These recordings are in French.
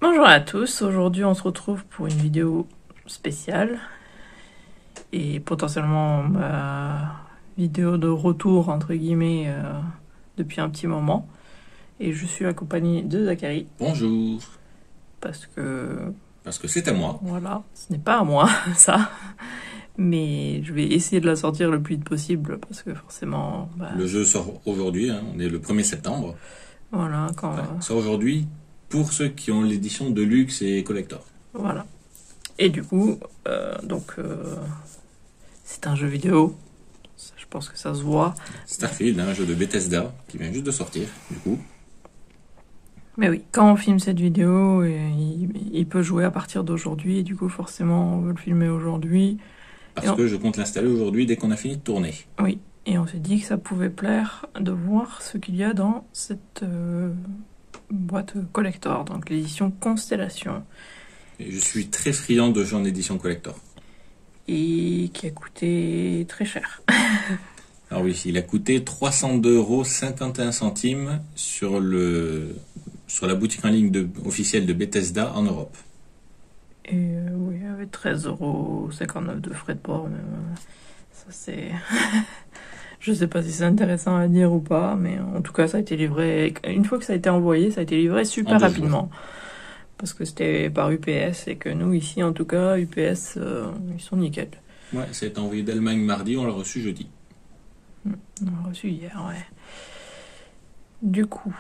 Bonjour à tous, aujourd'hui on se retrouve pour une vidéo spéciale et potentiellement ma vidéo de retour entre guillemets depuis un petit moment. Et je suis accompagnée de Zachary. Bonjour. Parce que c'est à moi. Voilà, ce n'est pas à moi ça. Mais je vais essayer de la sortir le plus vite possible parce que forcément... Le jeu sort aujourd'hui, hein, on est le 1er septembre. Voilà, quand... sort aujourd'hui pour ceux qui ont l'édition de luxe et collector. Voilà. Et du coup, c'est un jeu vidéo. Je pense que ça se voit. Starfield, un jeu de Bethesda qui vient juste de sortir, du coup. Mais oui, quand on filme cette vidéo, il peut jouer à partir d'aujourd'hui. Et du coup, forcément, on veut le filmer aujourd'hui. Parce que je compte l'installer aujourd'hui dès qu'on a fini de tourner. Oui, et on s'est dit que ça pouvait plaire de voir ce qu'il y a dans cette boîte collector, donc l'édition Constellation. Et je suis très friand de jeux en édition collector. Et qui a coûté très cher. Alors oui, il a coûté 302,51 € sur la boutique en ligne officielle de Bethesda en Europe. Et oui, avec 13,59 € de frais de port. Ça c'est... Je sais pas si c'est intéressant à dire ou pas, mais en tout cas ça a été livré... Une fois que ça a été envoyé, ça a été livré super rapidement. Parce que c'était par UPS et que nous ici en tout cas, UPS, ils sont nickel. Ouais, ça a été envoyé d'Allemagne mardi, on l'a reçu jeudi. On l'a reçu hier, ouais. Du coup,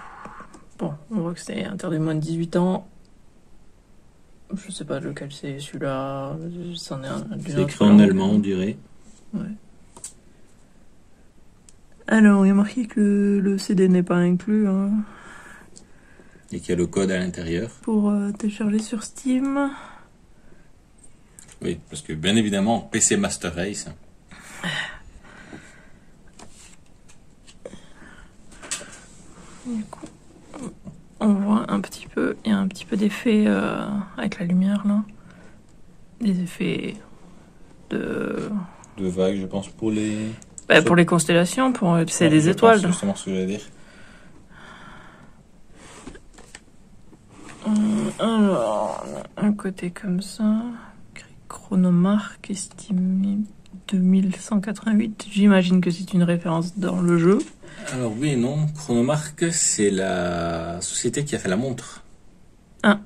bon, on voit que c'est interdit moins de 18 ans. Je sais pas lequel c'est celui-là. C'en est un. C'est écrit en allemand, on dirait. Ouais. Alors, il y a marqué que le CD n'est pas inclus. Hein. Et qu'il y a le code à l'intérieur. Pour télécharger sur Steam. Oui, parce que bien évidemment, PC Master Race. Du coup, on voit un petit peu, il y a un petit peu d'effet avec la lumière là. Des effets de vagues, je pense, pour les... pour les constellations, c'est des étoiles. C'est justement ce que je voulais dire. Alors, un côté comme ça, chronomarque estimé 2188. J'imagine que c'est une référence dans le jeu. Alors oui et non, Chronomark, c'est la société qui a fait la montre. Ah,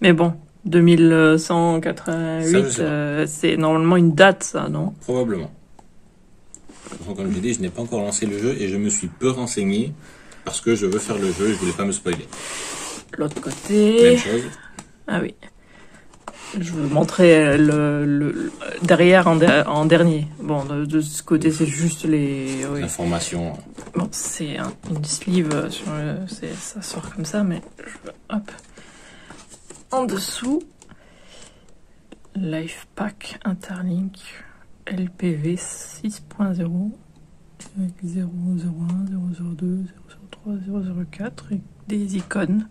mais bon, 2188, c'est normalement une date, ça, non? Probablement. Donc, comme je dis, je n'ai pas encore lancé le jeu et je me suis peu renseigné parce que je veux faire le jeu et je voulais pas me spoiler. L'autre côté... Même chose. Ah oui. Je veux montrer le derrière en dernier. Bon, de ce côté, c'est juste les... Oui. L'information. Bon, c'est une sleeve, ça sort comme ça, mais je veux... Hop. En dessous, Lifepack Interlink LPV 6.0 avec 001, 002, 003, 004 et des icônes.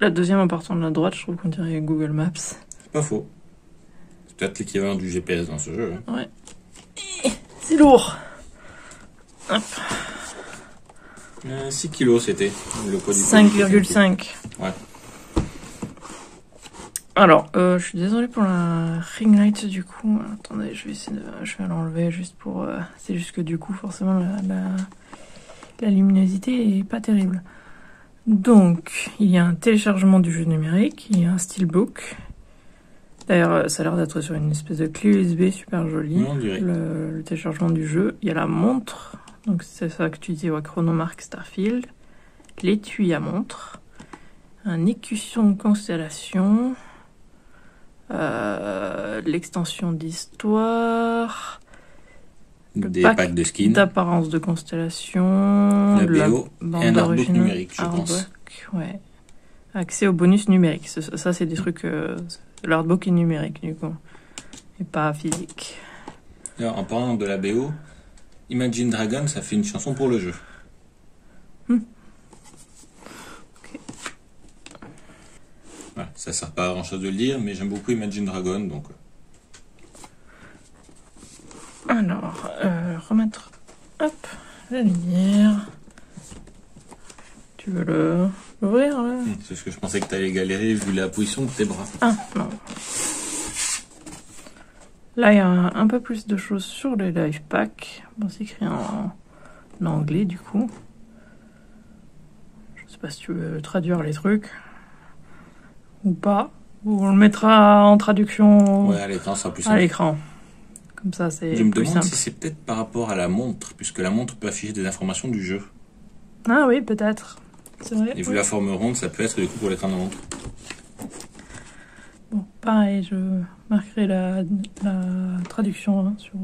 La deuxième en partant de la droite, je trouve qu'on dirait Google Maps. C'est pas faux. C'est peut-être l'équivalent du GPS dans ce jeu. Hein. Ouais. C'est lourd. Hop. 6 kilos c'était le poids du 5,5. Ouais. Alors, je suis désolée pour la ring light du coup. Attendez, je vais l'enlever juste pour... c'est juste que du coup, forcément, la luminosité est pas terrible. Donc, il y a un téléchargement du jeu numérique, il y a un steelbook. D'ailleurs, ça a l'air d'être sur une espèce de clé USB super jolie. On dirait. Le téléchargement du jeu. Il y a la montre, donc c'est ça que tu disais, ouais, Chronomark Starfield. L'étui à montre. Un écusson Constellation. L'extension d'histoire. Des packs de skins. D'apparence de Constellation. La BO et un artbook numérique, je pense. Ouais. Accès au bonus numérique. Ça c'est des trucs... l'artbook est numérique, du coup. Et pas physique. Alors, en parlant de la BO, Imagine Dragons, ça fait une chanson pour le jeu. Okay. Voilà, ça sert pas à grand chose de le dire, mais j'aime beaucoup Imagine Dragons, donc... Alors, remettre... Hop, la lumière. Tu veux le... l'ouvrir là. C'est ce que je pensais que t'allais galérer vu la position de tes bras. Ah, non. Là, il y a un peu plus de choses sur les life packs. Bon, c'est écrit en anglais, du coup. Je sais pas si tu veux traduire les trucs. Ou pas. Ou on le mettra en traduction Ouais, à l'écran, ça sera plus à simple. l'écran. Comme ça, c'est Je me plus demande simple. si c'est peut-être par rapport à la montre, puisque la montre peut afficher des informations du jeu. Ah oui, peut-être. C'est vrai. Et vu oui. la forme ronde, ça peut être du coup pour l'écran de la montre. Bon, pareil, je marquerai la traduction hein, sur.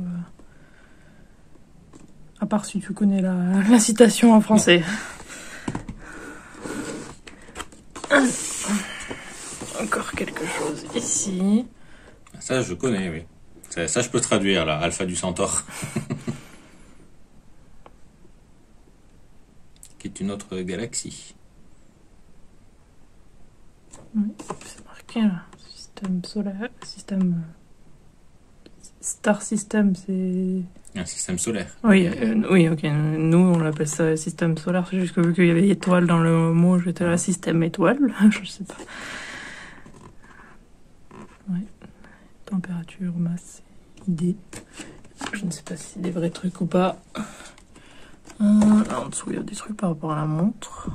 À part si tu connais la citation en français. Encore quelque chose ici. Ça, je connais, oui. Ça, je peux traduire, là. Alpha du Centaure. Qui est une autre galaxie. Oui, c'est marqué là. Système solaire. Star System, c'est. Un système solaire. Oui, oui, ok. Nous, on l'appelle ça système solaire. C'est juste que vu qu'il y avait étoile dans le mot, j'étais là, système étoile. Je sais pas. Ouais. Température, masse, idée. Je ne sais pas si c'est des vrais trucs ou pas. Là, en dessous, il y a des trucs par rapport à la montre.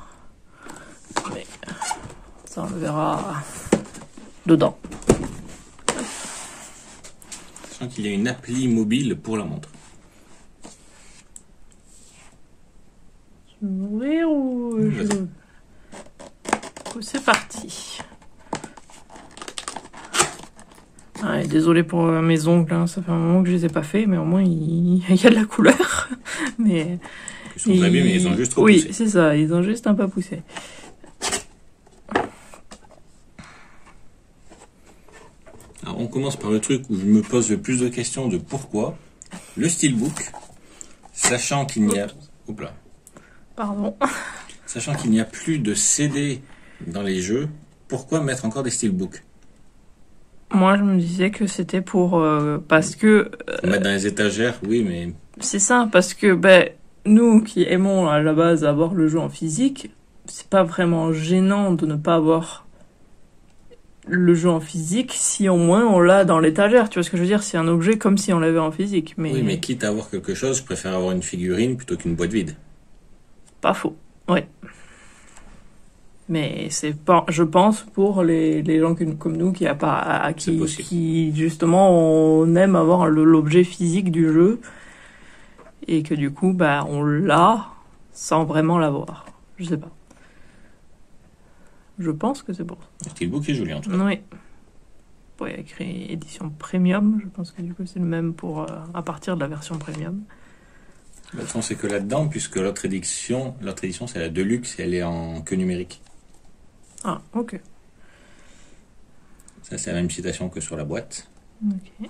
Mais ça, on le verra dedans. Sachant qu'il y a une appli mobile pour la montre. Je vais m'ouvrir ou je... Vas-y. C'est parti. Ah, et désolé pour mes ongles, hein. Ça fait un moment que je les ai pas fait, mais au moins il y a de la couleur. Mais Ils sont abîmés, mais ils ont juste trop oui, poussé. c'est ça, ils ont juste un peu poussé. Alors, on commence par le truc où je me pose le plus de questions de pourquoi. Le steelbook, sachant qu'il n'y a... Oups là. Pardon. Sachant qu'il n'y a plus de CD dans les jeux, pourquoi mettre encore des steelbooks? Moi, je me disais que c'était pour parce que Mettre dans les étagères, oui, mais c'est ça, parce que ben nous qui aimons à la base avoir le jeu en physique, c'est pas vraiment gênant de ne pas avoir le jeu en physique si au moins on l'a dans l'étagère. Tu vois ce que je veux dire? C'est un objet comme si on l'avait en physique, mais, oui, mais quitte à avoir quelque chose, je préfère avoir une figurine plutôt qu'une boîte vide. pas faux. Ouais. Mais c'est pas, je pense, pour les gens comme nous qui a pas, C'est possible. qui justement on aime avoir l'objet physique du jeu et que du coup bah on l'a sans vraiment l'avoir. Je sais pas. Je pense que c'est pour ça. Le steelbook est joli en tout cas. Oui. Bon, il y a écrit édition premium. Je pense que du coup c'est le même pour à partir de la version premium. Le fond, c'est que là-dedans, puisque l'autre édition c'est la Deluxe et elle est en queue numérique. Ah, ok. Ça, c'est la même citation que sur la boîte. Ok.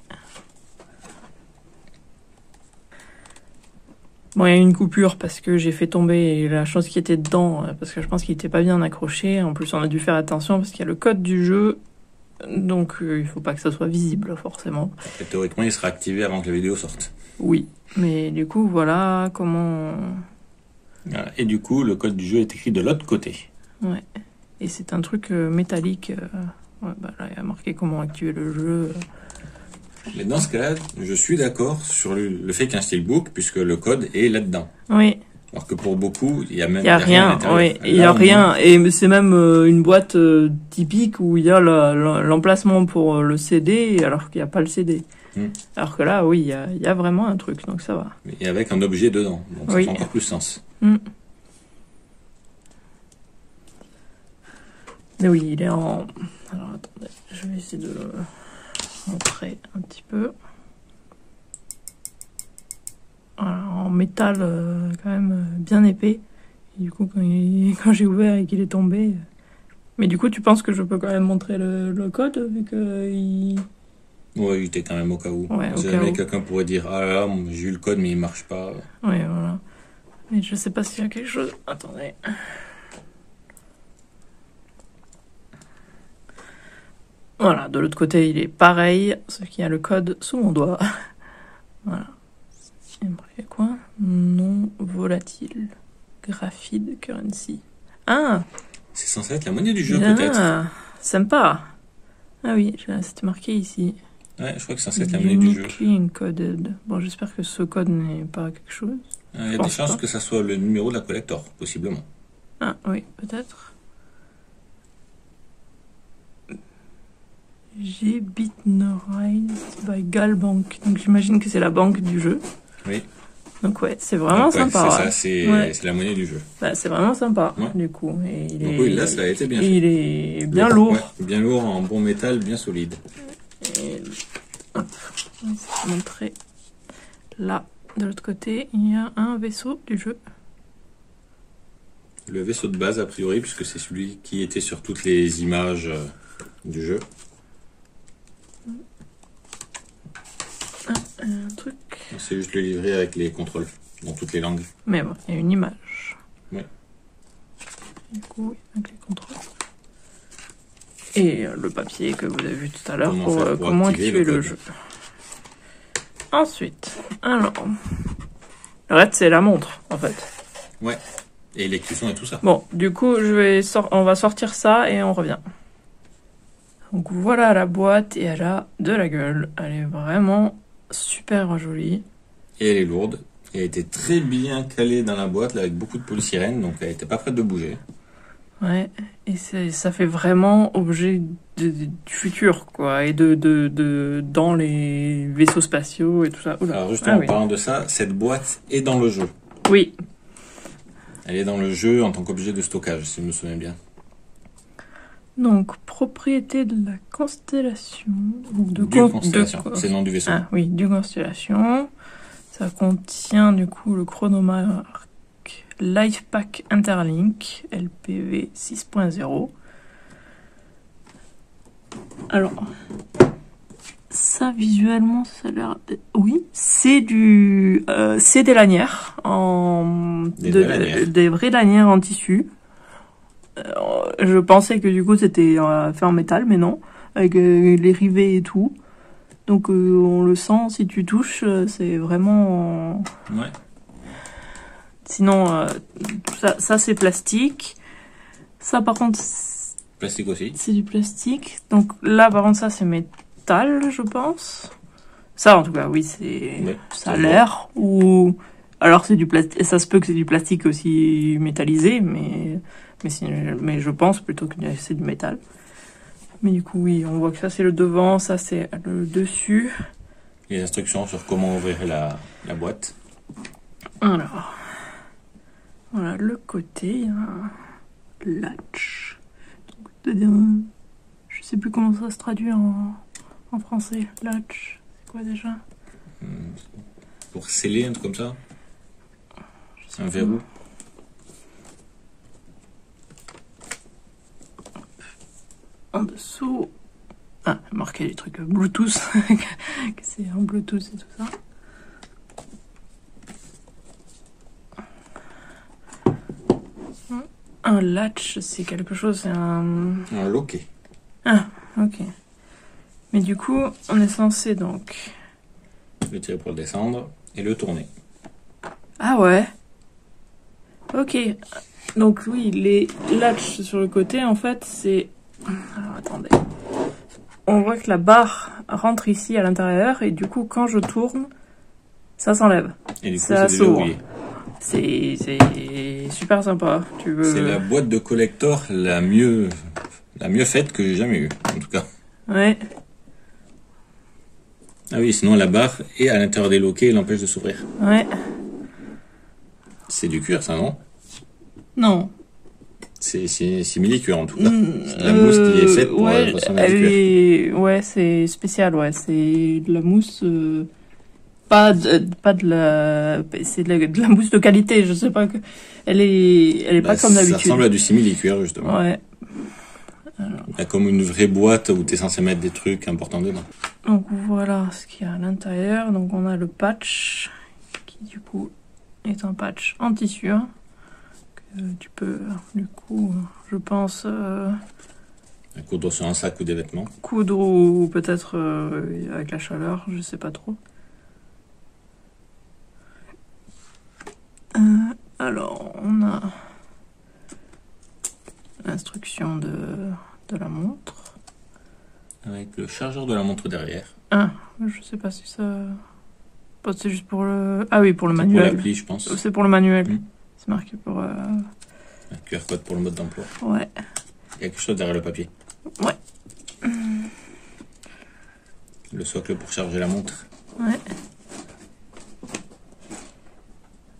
Bon, il y a une coupure parce que j'ai fait tomber la chose qui était dedans, parce que je pense qu'il était pas bien accroché. En plus, on a dû faire attention parce qu'il y a le code du jeu, donc il faut pas que ça soit visible, forcément. Et théoriquement, il sera activé avant que la vidéo sorte. Oui, mais du coup, voilà comment... Voilà. Et du coup, le code du jeu est écrit de l'autre côté. Ouais. Et c'est un truc métallique. Ouais, bah là, il y a marqué comment activer le jeu. Mais dans ce cas-là, je suis d'accord sur le fait qu'un steelbook, puisque le code est là-dedans. Oui, Alors que pour beaucoup, il y a même il y a à rien. l'intérieur. Oui, il y Là, a au rien. moins, Et c'est même une boîte typique où il y a l'emplacement pour le CD, alors qu'il n'y a pas le CD. Alors que là, oui, il y a vraiment un truc, donc ça va. Et avec un objet dedans. Donc Oui. ça fait encore plus sens. Mais oui, il est en... Alors attendez, je vais essayer de le montrer un petit peu. Voilà, en métal quand même bien épais. Et du coup, quand j'ai ouvert et qu'il est tombé... Mais du coup, tu penses que je peux quand même montrer le code vu que il... Ouais, il était quand même au cas où. Ouais, au Si cas jamais où. quelqu'un pourrait dire, ah là, j'ai eu le code mais il marche pas. Ouais, voilà. Mais je sais pas s'il y a quelque chose... Attendez... Voilà, de l'autre côté, il est pareil, sauf qu'il y a le code sous mon doigt. Voilà. Il y a quoi? Non volatile. Graphite currency. Ah! C'est censé être la monnaie du jeu, peut-être. Sympa. Ah oui, c'était marqué ici. Ouais, je crois que c'est censé être la monnaie du jeu. Uniquely encoded. Bon, j'espère que ce code n'est pas quelque chose. Il y a des chances que ça soit le numéro de la collector, possiblement. Ah oui, peut-être. J'ai Bitnorized by Galbank. Donc j'imagine que c'est la banque du jeu. Oui. Donc ouais, c'est vraiment sympa. C'est ça, c'est la monnaie du jeu. Bah, c'est vraiment sympa, du coup. Et donc oui, là, ça a été bien fait. Il est bien lourd. Ouais, bien lourd, en bon métal, bien solide. Et... Hop, on va vous montrer. Là, de l'autre côté, il y a un vaisseau du jeu. Le vaisseau de base, a priori, puisque c'est celui qui était sur toutes les images du jeu. Un truc. C'est juste le livret avec les contrôles dans toutes les langues. Mais bon, il y a une image. Oui. Du coup, avec les contrôles. Et le papier que vous avez vu tout à l'heure pour comment activer le jeu. Ensuite, alors, le reste c'est la montre en fait. Ouais. Et les cuissons et tout ça. Bon, du coup, on va sortir ça et on revient. Donc voilà la boîte et elle a de la gueule. Elle est vraiment super jolie. Et elle est lourde. Et elle était très bien calée dans la boîte là, avec beaucoup de polystyrène, donc elle n'était pas prête de bouger. Ouais, et ça fait vraiment objet du futur, quoi, et dans les vaisseaux spatiaux et tout ça. Oula. Alors justement, en parlant de ça, cette boîte est dans le jeu. Oui. Elle est dans le jeu en tant qu'objet de stockage, si je me souviens bien. Donc, propriété de la constellation. Du Constellation, c'est le nom du vaisseau. Ah oui, du Constellation. Ça contient du coup le chronomarque Lifepack Interlink LPV 6.0. Alors, ça visuellement, ça a l'air... Oui, c'est des lanières, des vraies lanières en tissu. Je pensais que du coup c'était fait en métal, mais non, avec les rivets et tout. Donc on le sent, si tu touches, c'est vraiment... Ouais. Sinon, ça c'est plastique. Ça par contre... Plastique aussi. C'est du plastique. Donc là par contre ça c'est métal, je pense. Ça en tout cas, oui, ça a l'air. Ou alors c'est du plastique. Ça se peut que c'est du plastique aussi métallisé, mais je pense plutôt que c'est du métal. Mais du coup, oui, on voit que ça c'est le devant, ça c'est le dessus. Les instructions sur comment ouvrir la boîte. Alors, voilà, le côté, il y a un latch. C'est-à-dire, je sais plus comment ça se traduit en français. Latch, c'est quoi déjà? Pour sceller, un truc comme ça. Un verrou. En dessous, marqué les trucs Bluetooth, que c'est en Bluetooth et tout ça. Un latch, c'est quelque chose, c'est un loquet. Ah, ok. Mais du coup, on est censé donc... Le tirer pour le descendre et le tourner. Ah ouais. Ok. Donc oui, les latches sur le côté, en fait, c'est... Alors attendez. On voit que la barre rentre ici à l'intérieur et du coup quand je tourne, ça s'enlève. Et du coup ça c'est s'ouvre. C'est super sympa. C'est la boîte de collector la mieux faite que j'ai jamais eue, en tout cas. Ouais. Ah oui, sinon la barre est à l'intérieur des loquets et l'empêche de s'ouvrir. Ouais. C'est du cuir ça, non? Non. C'est simili-cuir en tout cas. C'est la mousse qui est faite pour ressembler à du cuir. Ouais, c'est spécial, ouais. C'est de la mousse... Pas de la... C'est de la mousse de qualité, je sais pas que... Elle est pas comme d'habitude. Ça ressemble à du simili-cuir, justement. Ouais. Alors. Il y a comme une vraie boîte où tu es censé mettre des trucs importants dedans. Donc voilà ce qu'il y a à l'intérieur. Donc on a le patch, qui du coup est un patch en tissu. Que tu peux, du coup, je pense... coudre sur un sac ou des vêtements. Coudre ou peut-être avec la chaleur, je sais pas trop. Alors, on a protection de la montre. Avec le chargeur de la montre derrière. Ah, je sais pas si ça... C'est juste pour le... Ah oui, pour le C'est manuel. pour l'appli, je pense. C'est pour le manuel. Mm. C'est marqué pour... Un QR code pour le mode d'emploi. Ouais. Il y a quelque chose derrière le papier. Ouais. Le socle pour charger la montre. Ouais.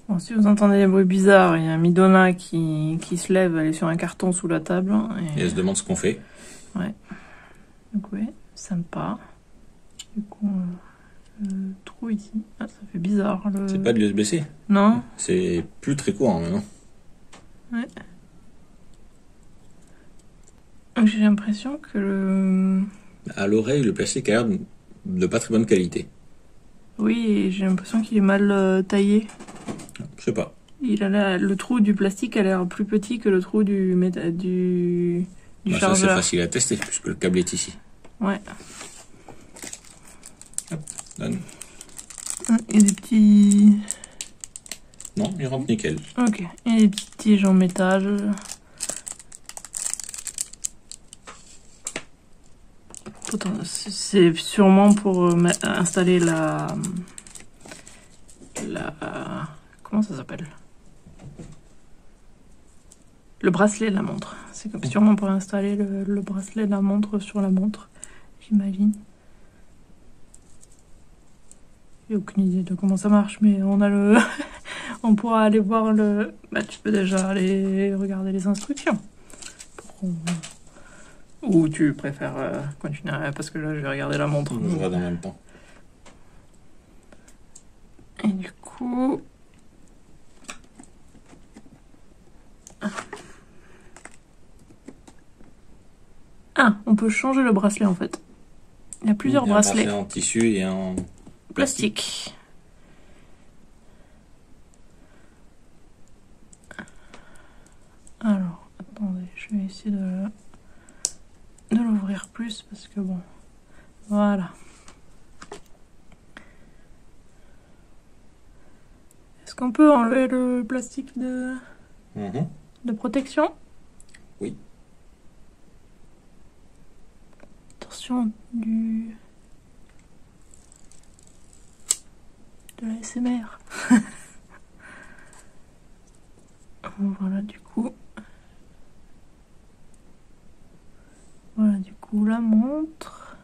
Bon, si vous entendez des bruits bizarres, il y a Midona qui se lève, elle est sur un carton sous la table. Et elle se demande ce qu'on fait. Ouais. Donc ouais, sympa. Du coup, le trou ici. Ah, ça fait bizarre. C'est pas de l'USB-C. Non. C'est plus très courant maintenant. Ouais. J'ai l'impression que le... À l'oreille, le plastique a l'air de pas très bonne qualité. Oui, et j'ai l'impression qu'il est mal taillé. Je sais pas. Le trou du plastique a l'air plus petit que le trou du Ça, c'est chargeur. facile à tester puisque le câble est ici. Ouais. Hop, donne. Il y a des petits... Non, il rentre nickel. Ok. Il y a des petits tiges en métal. C'est sûrement pour installer la... Comment ça s'appelle? Le bracelet de la montre. C'est sûrement pour installer le bracelet de la montre sur la montre, j'imagine. J'ai aucune idée de comment ça marche, mais on a le... on pourra aller voir le... Bah, tu peux déjà aller regarder les instructions. Ou tu préfères continuer, parce que là, je vais regarder la montre. On regarde en même temps. Et du coup... Ah, on peut changer le bracelet en fait. Il y a plusieurs bracelets. Un bracelet en tissu et en plastique. Alors, attendez, je vais essayer de l'ouvrir plus parce que bon, voilà. Est-ce qu'on peut enlever le plastique de protection? Oui. Attention de la SMR. Voilà du coup. Voilà du coup la montre.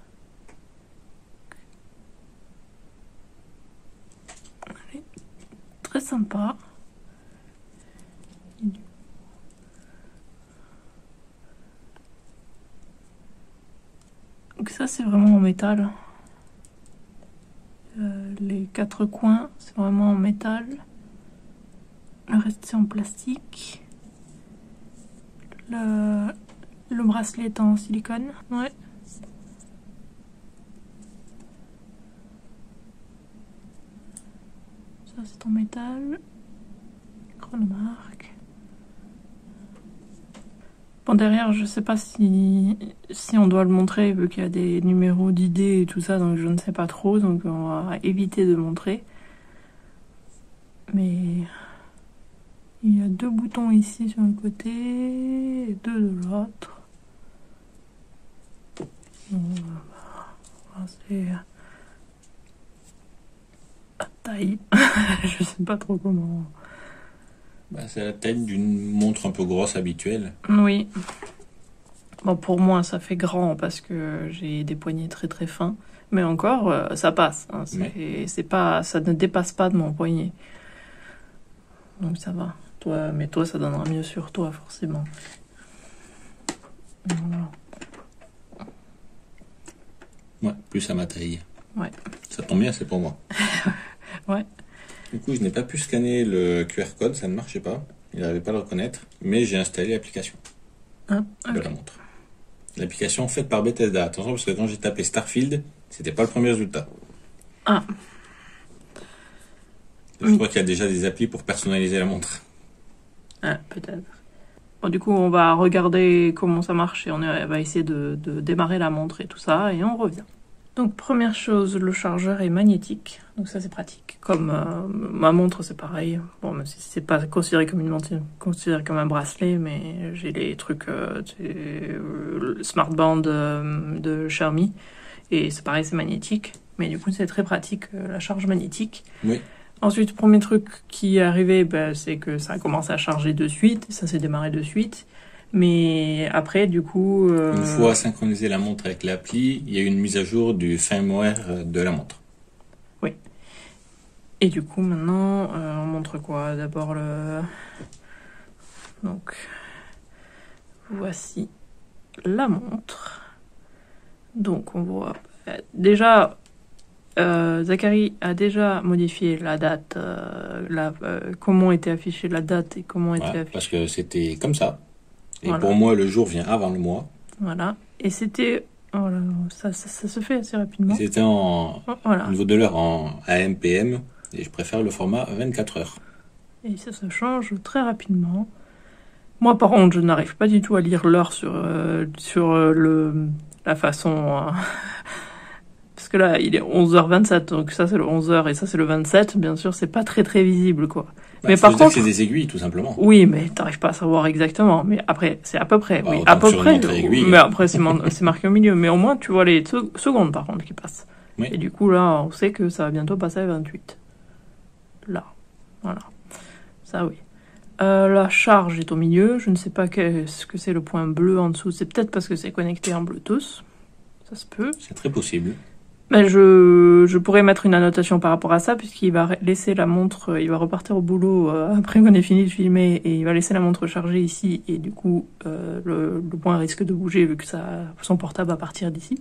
Elle est très sympa. Donc ça c'est vraiment en métal. Les 4 coins c'est vraiment en métal. Le reste c'est en plastique. Le bracelet est en silicone. Ouais. Ça c'est en métal. Chronomarque. Bon, derrière, je sais pas si on doit le montrer, vu qu'il y a des numéros d'idées et tout ça, donc je ne sais pas trop, donc on va éviter de montrer. Mais il y a 2 boutons ici sur un côté, et 2 de l'autre. C'est la taille, je sais pas trop comment... Bah, c'est la taille d'une montre un peu grosse habituelle. Oui. Bon, pour moi, ça fait grand parce que j'ai des poignets très très fins. Mais encore, ça passe. Hein. C'est pas, ça ne dépasse pas de mon poignet. Donc ça va. Mais toi, ça donnera mieux sur toi, forcément. Voilà. Ouais, plus à ma taille. Ouais. Ça tombe bien, c'est pour moi. Ouais. Du coup, je n'ai pas pu scanner le QR code, ça ne marchait pas. Il n'arrivait pas à le reconnaître. Mais j'ai installé l'application de la montre. L'application faite par Bethesda. Attention, parce que quand j'ai tapé Starfield, c'était pas le premier résultat. Ah. Je crois qu'il y a déjà des applis pour personnaliser la montre. Ah, peut-être. Bon, du coup, on va regarder comment ça marche et on va essayer de démarrer la montre et tout ça, et on revient. Donc première chose, le chargeur est magnétique, donc ça c'est pratique. Comme ma montre c'est pareil, bon même si c'est pas considéré comme une montre, considéré comme un bracelet, mais j'ai les trucs le Smartband de Xiaomi, et c'est pareil, c'est magnétique, mais du coup c'est très pratique la charge magnétique. Oui. Ensuite, premier truc qui est arrivé, c'est que ça a commencé à charger de suite, ça s'est démarré de suite. Mais après, du coup... Une fois synchronisé la montre avec l'appli, il y a eu une mise à jour du firmware de la montre. Oui. Et du coup, maintenant, on montre quoi? D'abord le... Donc, voici la montre. Donc, on voit... Déjà, Zachary a déjà modifié la date, comment était affichée la date et comment était affichée... Parce que c'était comme ça. Et voilà. pour moi, le jour vient avant le mois. Voilà. Et c'était... Oh là, ça se fait assez rapidement. C'était au niveau de l'heure en AM/PM. Et je préfère le format 24 heures. Et ça se change très rapidement. Moi, par contre, je n'arrive pas du tout à lire l'heure sur la façon... Parce que là, il est 11h27, donc ça c'est le 11h et ça c'est le 27. Bien sûr, c'est pas très très visible, quoi. Mais par contre, c'est des aiguilles, tout simplement. Oui, mais t'arrives pas à savoir exactement. Mais après, c'est à peu près. Oui, à peu près. Mais après, c'est marqué au milieu. Mais au moins, tu vois les secondes, par contre, qui passent. Oui. Et du coup, là, on sait que ça va bientôt passer à 28. Là. Voilà. Ça, oui. La charge est au milieu. Je ne sais pas qu'est-ce que c'est le point bleu en dessous. C'est peut-être parce que c'est connecté en Bluetooth. Ça se peut. C'est très possible. Mais je pourrais mettre une annotation par rapport à ça, puisqu'il va laisser la montre, il va repartir au boulot après qu'on ait fini de filmer, et il va laisser la montre chargée ici, et du coup, le point risque de bouger vu que son portable va partir d'ici.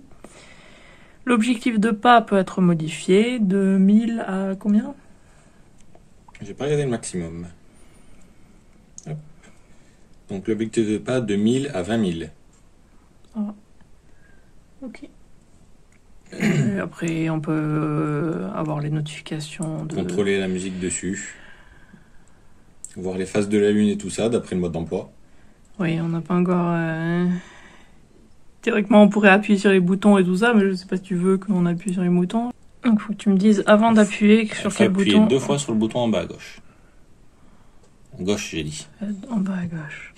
L'objectif de pas peut être modifié de 1000 à combien? J'ai pas regardé le maximum. Hop. Donc l'objectif de pas de 1000 à 20 000. Ah. Ok. Et après, on peut avoir les notifications de... Contrôler la musique dessus. Voir les phases de la lune et tout ça, d'après le mode d'emploi. Oui, on n'a pas encore... Théoriquement, on pourrait appuyer sur les boutons et tout ça, mais je sais pas si tu veux qu'on appuie sur les boutons. Donc, faut que tu me dises, avant d'appuyer, sur quel bouton... Appuyer 2 fois sur le bouton en bas à gauche. En gauche, j'ai dit. En bas à gauche.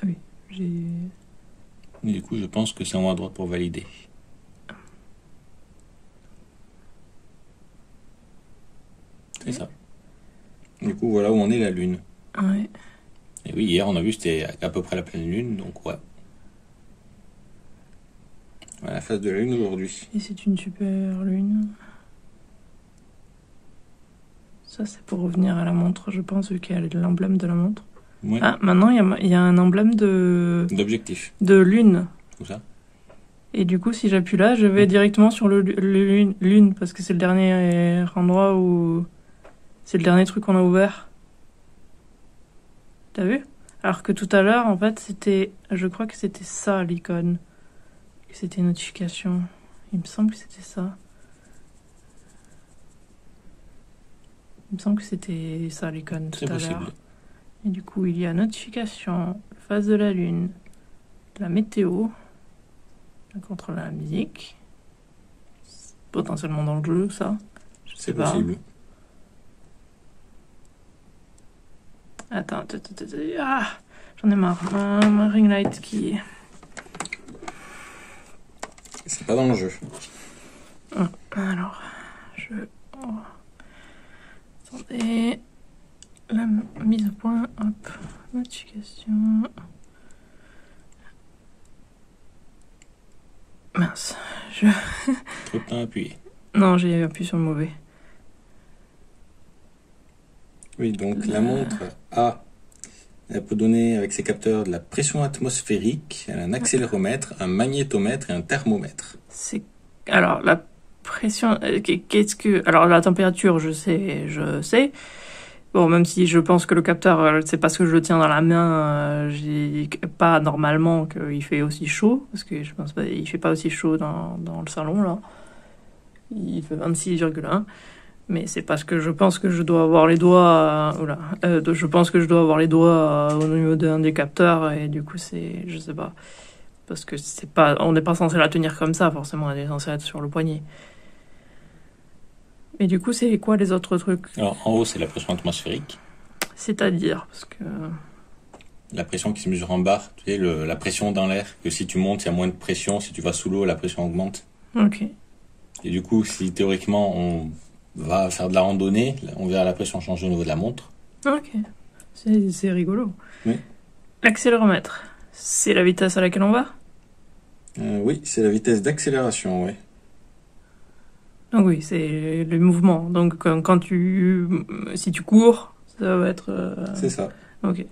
Ah oui, j'ai... Et du coup, je pense que c'est en haut à droite pour valider. C'est ça. Du coup, voilà où on est la lune. Ouais. Et oui, hier, on a vu c'était à peu près la pleine lune, donc ouais. Voilà la phase de la lune aujourd'hui. Et c'est une super lune. Ça, c'est pour revenir à la montre, je pense, vu qu'il y a l'emblème de la montre. Ouais. Ah, maintenant, il y a un emblème d'objectif. De lune. Où ça? Et du coup, si j'appuie là, je vais directement sur le lune, parce que c'est le dernier endroit où... C'est le dernier truc qu'on a ouvert. T'as vu? Alors que tout à l'heure, en fait, c'était... Je crois que c'était ça, l'icône. Que c'était une notification. Il me semble que c'était ça. Il me semble que c'était ça, l'icône, tout à l'heure. Et du coup, il y a notification, phase de la lune, la météo, le contrôle de la musique. C'est potentiellement dans le jeu, ça. C'est possible. Attends. Ah, j'en ai marre. Ma ring light qui... C'est pas dans le jeu. Alors, Attendez... La mise au point, hop, notification. Mince, Trop de temps appuyé. Non, j'ai appuyé sur le mauvais. Oui, donc la montre elle peut donner avec ses capteurs de la pression atmosphérique, elle a un accéléromètre, un magnétomètre et un thermomètre. Alors, la pression... Alors, la température, je sais. Bon, même si je pense que le capteur, c'est parce que je le tiens dans la main, j'ai pas normalement qu'il fait aussi chaud, parce que je pense pas, il fait pas aussi chaud dans le salon, là. Il fait 26,1. Mais c'est parce que je pense que je dois avoir les doigts... je pense que je dois avoir les doigts au niveau d'un des capteurs, et du coup, je sais pas. parce que on n'est pas censé la tenir comme ça, forcément, elle est censée être sur le poignet. Et du coup, c'est quoi les autres trucs? Alors, en haut, c'est la pression atmosphérique. C'est-à-dire, parce que... La pression qui se mesure en barre, tu sais, la pression dans l'air, que si tu montes, il y a moins de pression, si tu vas sous l'eau, la pression augmente. Ok. Et du coup, si théoriquement on va faire de la randonnée, on verra la pression changer au niveau de la montre. Ok. C'est rigolo. Oui. L'accéléromètre, c'est la vitesse à laquelle on va? Oui, c'est la vitesse d'accélération, oui. Donc oui, c'est le mouvement. Donc si tu cours, ça va être... C'est ça. Ok.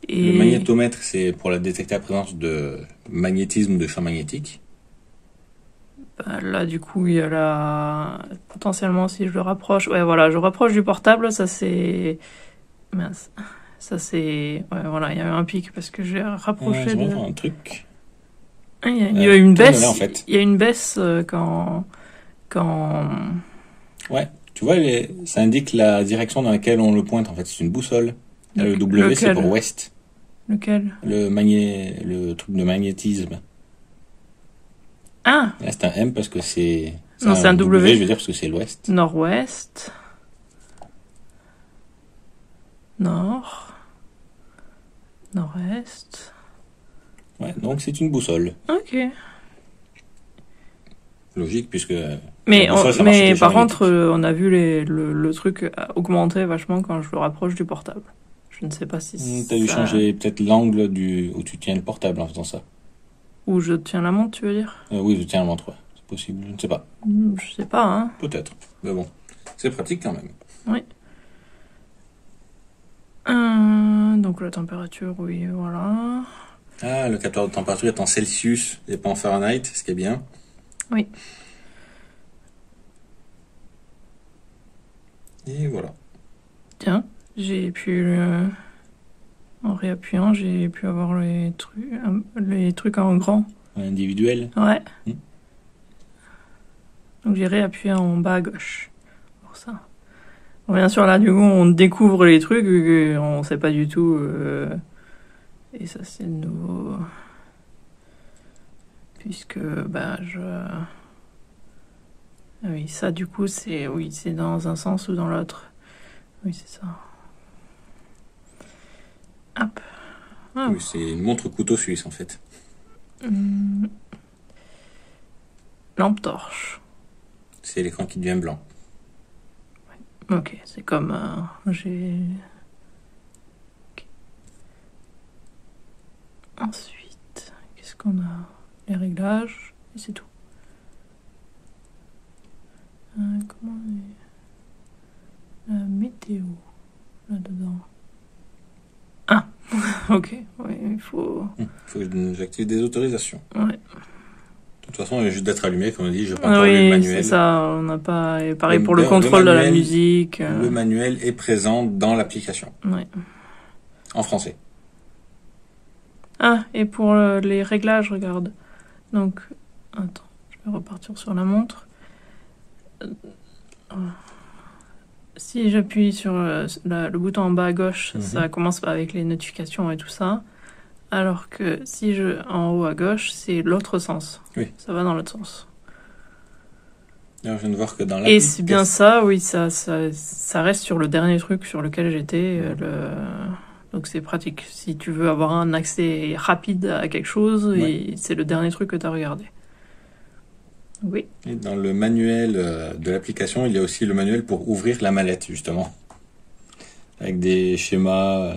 Le magnétomètre, c'est pour la détecter la présence de magnétisme ou de champ magnétique. Bah, là, du coup, il y a potentiellement, si je le rapproche... Ouais, voilà, je rapproche du portable, ça c'est... Mince. Ça c'est... Ouais, voilà, il y a eu un pic parce que j'ai rapproché de... un truc. Il y a une baisse. Là, en fait. Il y a une baisse quand... Ouais, tu vois, ça indique la direction dans laquelle on le pointe, en fait. C'est une boussole. Le W, c'est pour ouest. Lequel? Le truc de magnétisme. Ah! Là, c'est un M parce que c'est... Non, c'est un W. Je veux dire parce que c'est l'ouest. Nord-ouest. Nord. Nord-est. Ouais, donc c'est une boussole. Ok. Logique, puisque... Mais par contre, on a vu le truc augmenter vachement quand je le rapproche du portable. Je ne sais pas si t'as dû changer peut-être l'angle où tu tiens le portable en faisant ça. Où je tiens la montre, tu veux dire? Oui, je tiens la montre, ouais. C'est possible, je ne sais pas. Je sais pas, hein. Peut-être, mais bon. C'est pratique quand même. Oui. Donc la température, oui, voilà. Ah, le capteur de température est en Celsius et pas en Fahrenheit, ce qui est bien. Oui. Et voilà. Tiens, j'ai pu... En réappuyant, j'ai pu avoir les trucs en grand. Individuel. Ouais. Donc j'ai réappuyé en bas à gauche. Pour ça. Bon, bien sûr, là, du coup, on découvre les trucs, on sait pas du tout... Et ça, c'est nouveau. Puisque, bah, Ah oui, ça, du coup, c'est dans un sens ou dans l'autre. Oui, c'est ça. Hop. Ah. Oui, c'est une montre couteau suisse, en fait. Lampe torche. C'est l'écran qui devient blanc. Ok, c'est comme... j'ai... Okay. Ensuite, qu'est-ce qu'on a? Les réglages, et c'est tout. Comment la météo là-dedans? Ah, ok, oui, il faut... faut que j'active des autorisations. Ouais. De toute façon, il y a juste d'être allumé, comme on dit, je n'ai pas encore lu le manuel. Oui, c'est ça, on n'a pas... Et pareil pour le contrôle de la musique. Le manuel est présent dans l'application. Ouais. En français. Ah, et pour les réglages, regarde. Donc, attends, je vais repartir sur la montre. Si j'appuie sur le bouton en bas à gauche, ça commence avec les notifications et tout ça. Alors que si en haut à gauche, c'est l'autre sens. Oui. Ça va dans l'autre sens. Alors, je viens de voir que dans Et c'est bien ça, oui, ça reste sur le dernier truc sur lequel j'étais. Donc c'est pratique. Si tu veux avoir un accès rapide à quelque chose, et c'est le dernier truc que tu as regardé. Oui. Et dans le manuel de l'application, il y a aussi le manuel pour ouvrir la mallette, justement. Avec des schémas...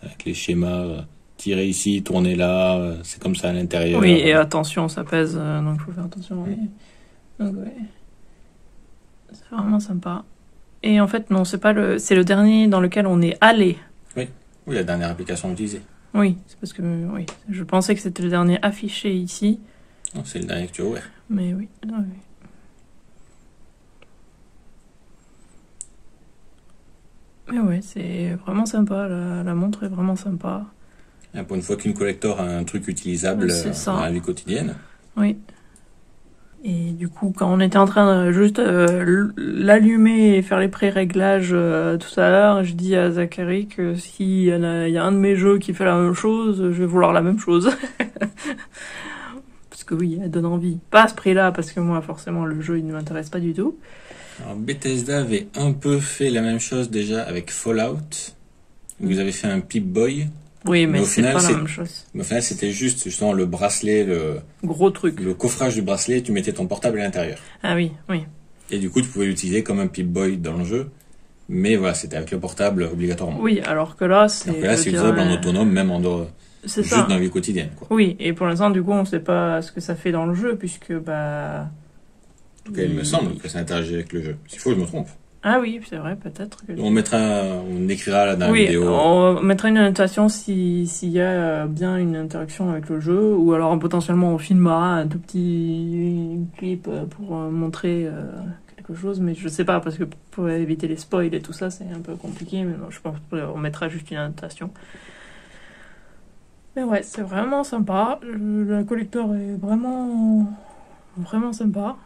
Avec les schémas, tirer ici, tourner là, c'est comme ça à l'intérieur. Oui, et attention, ça pèse, donc il faut faire attention. Oui. Donc ouais. C'est vraiment sympa. Et en fait, non, c'est le dernier dans lequel on est allé. Oui, la dernière application utilisée. Oui, c'est parce que je pensais que c'était le dernier affiché ici. Non, c'est le dernier que tu as ouvert. Mais oui, oui. Mais ouais, c'est vraiment sympa, la montre est vraiment sympa. Et pour une fois qu'une collector a un truc utilisable dans la vie quotidienne. Oui. Et du coup, quand on était en train de juste l'allumer et faire les pré-réglages tout à l'heure, je dis à Zachary que s'il y a un de mes jeux qui fait la même chose, je vais vouloir la même chose. Parce que oui, elle donne envie. Pas à ce prix-là, parce que moi, forcément, le jeu, il ne m'intéresse pas du tout. Alors, Bethesda avait un peu fait la même chose déjà avec Fallout. Vous avez fait un Pip-Boy. Oui, mais c'est pas la même chose. Mais au final, c'était juste justement le bracelet, le gros truc. Le coffrage du bracelet, tu mettais ton portable à l'intérieur. Ah oui, oui. Et du coup, tu pouvais l'utiliser comme un Pip-Boy dans le jeu. Mais voilà, c'était avec le portable obligatoirement. Oui, alors que là, c'est utilisable en autonome, même en dehors. Juste dans la vie quotidienne, quoi. Oui, et pour l'instant, du coup, on sait pas ce que ça fait dans le jeu, puisque, bah... En tout cas, il me semble que ça interagit avec le jeu. S'il faut, je me trompe. Ah oui, c'est vrai, peut-être. On écrira là dans la vidéo. On mettra une annotation s'il y a bien une interaction avec le jeu, ou alors potentiellement on filmera un tout petit clip pour montrer quelque chose, mais je sais pas, parce que pour éviter les spoils et tout ça, c'est un peu compliqué, mais non, je pense qu'on mettra juste une annotation. Mais ouais, c'est vraiment sympa. Le collector est vraiment sympa.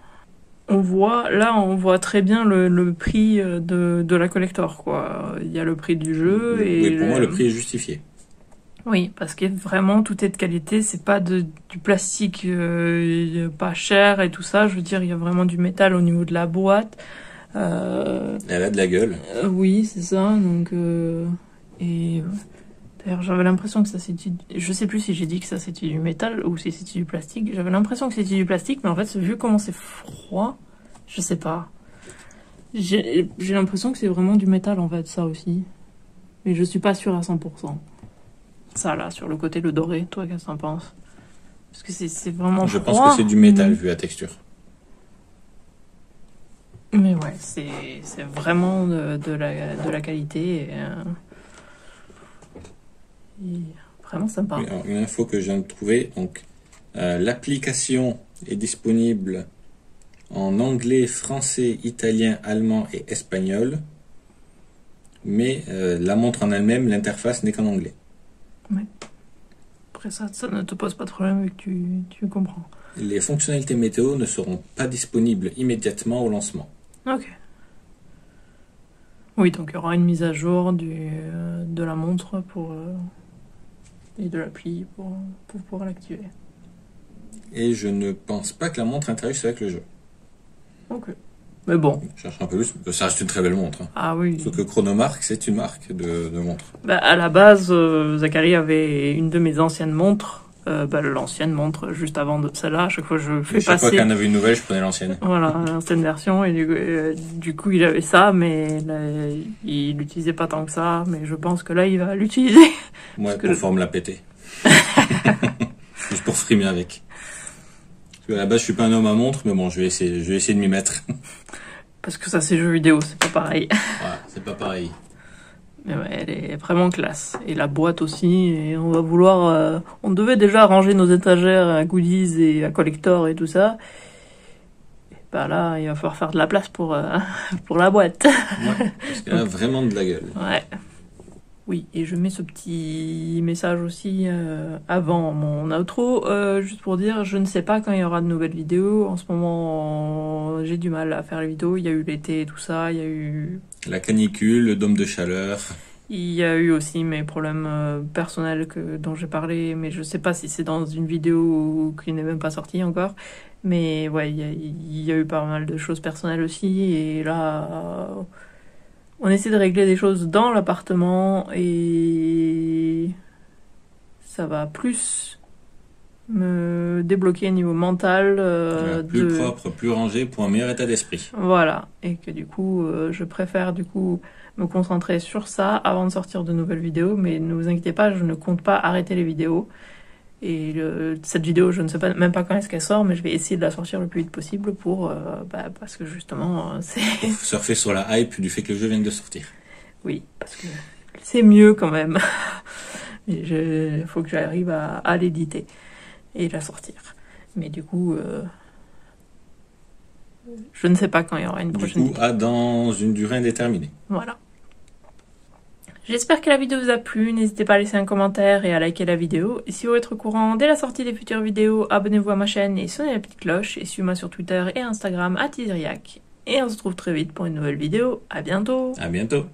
On voit très bien le prix de la collector, quoi. Il y a le prix du jeu et... Oui, pour moi, le prix est justifié. Oui, parce que vraiment, tout est de qualité. C'est pas du plastique pas cher et tout ça. Je veux dire, il y a vraiment du métal au niveau de la boîte. Elle a de la gueule. Oui, c'est ça. Donc, d'ailleurs, j'avais l'impression que ça c'était... Je sais plus si j'ai dit que ça c'était du métal ou si c'était du plastique. J'avais l'impression que c'était du plastique, mais en fait, vu comment c'est froid, je sais pas. J'ai l'impression que c'est vraiment du métal, en fait, ça aussi. Mais je suis pas sûre à 100%. Ça, là, sur le côté, le doré, toi, qu'est-ce que t'en penses? Parce que c'est vraiment Je froid. pense que c'est du métal, vu la texture. Mais ouais, c'est vraiment de la qualité. Et vraiment sympa. Oui, alors, une info que je viens de trouver, donc l'application est disponible en anglais, français, italien, allemand et espagnol, mais la montre en elle-même, l'interface n'est qu'en anglais. Ouais. Après ça ne te pose pas de problème vu que tu comprends. Les fonctionnalités météo ne seront pas disponibles immédiatement au lancement. Ok. Oui, donc il y aura une mise à jour de la montre et de l'appli pour pouvoir l'activer. Et je ne pense pas que la montre interagisse avec le jeu. Ok. Mais bon. Je cherche un peu plus, ça reste une très belle montre. Hein. Ah oui. Sauf que Chronomark, c'est une marque de montre. Bah, à la base, Zachary avait une de mes anciennes montres. L'ancienne montre juste avant de celle-là. À chaque fois, je fais passer. Chaque fois qu'il y en avait une nouvelle, je prenais l'ancienne. Voilà, l'ancienne version. Et du coup, il avait ça, mais là, il l'utilisait pas tant que ça. Mais je pense que là, il va l'utiliser. Moi, pour me la péter. Juste pour frimer avec. Parce que à la base, je suis pas un homme à montre, mais bon, je vais essayer de m'y mettre. Parce que ça, c'est jeux vidéo, c'est pas pareil. Voilà, c'est pas pareil. Mais ouais, elle est vraiment classe. Et la boîte aussi. Et on va vouloir... on devait déjà ranger nos étagères à goodies et à collector et tout ça. Et bah là, il va falloir faire de la place pour la boîte. Ouais, parce qu'elle a vraiment de la gueule. Ouais. Oui, et je mets ce petit message aussi avant mon outro, juste pour dire, je ne sais pas quand il y aura de nouvelles vidéos. En ce moment, j'ai du mal à faire les vidéos. Il y a eu l'été et tout ça, il y a eu... La canicule, le dôme de chaleur. Il y a eu aussi mes problèmes personnels dont j'ai parlé, mais je sais pas si c'est dans une vidéo qui n'est même pas sortie encore. Mais ouais, il y a eu pas mal de choses personnelles aussi, et là... on essaie de régler des choses dans l'appartement et ça va plus me débloquer au niveau mental. Plus propre, plus rangé pour un meilleur état d'esprit. Voilà, et que du coup, je préfère du coup me concentrer sur ça avant de sortir de nouvelles vidéos. Mais ne vous inquiétez pas, je ne compte pas arrêter les vidéos. Et cette vidéo, je ne sais même pas quand est-ce qu'elle sort, mais je vais essayer de la sortir le plus vite possible parce que justement, c'est... Pour surfer sur la hype du fait que le jeu vienne de sortir. Oui, parce que c'est mieux quand même. Il faut que j'arrive à l'éditer et la sortir. Mais du coup, je ne sais pas quand il y aura une prochaine vidéo. Du coup, dans une durée indéterminée. Voilà. J'espère que la vidéo vous a plu, n'hésitez pas à laisser un commentaire et à liker la vidéo. Et si vous voulez être au courant dès la sortie des futures vidéos, abonnez-vous à ma chaîne et sonnez la petite cloche. Et suivez-moi sur Twitter et Instagram @Isiriac. Et on se retrouve très vite pour une nouvelle vidéo. À bientôt. À bientôt.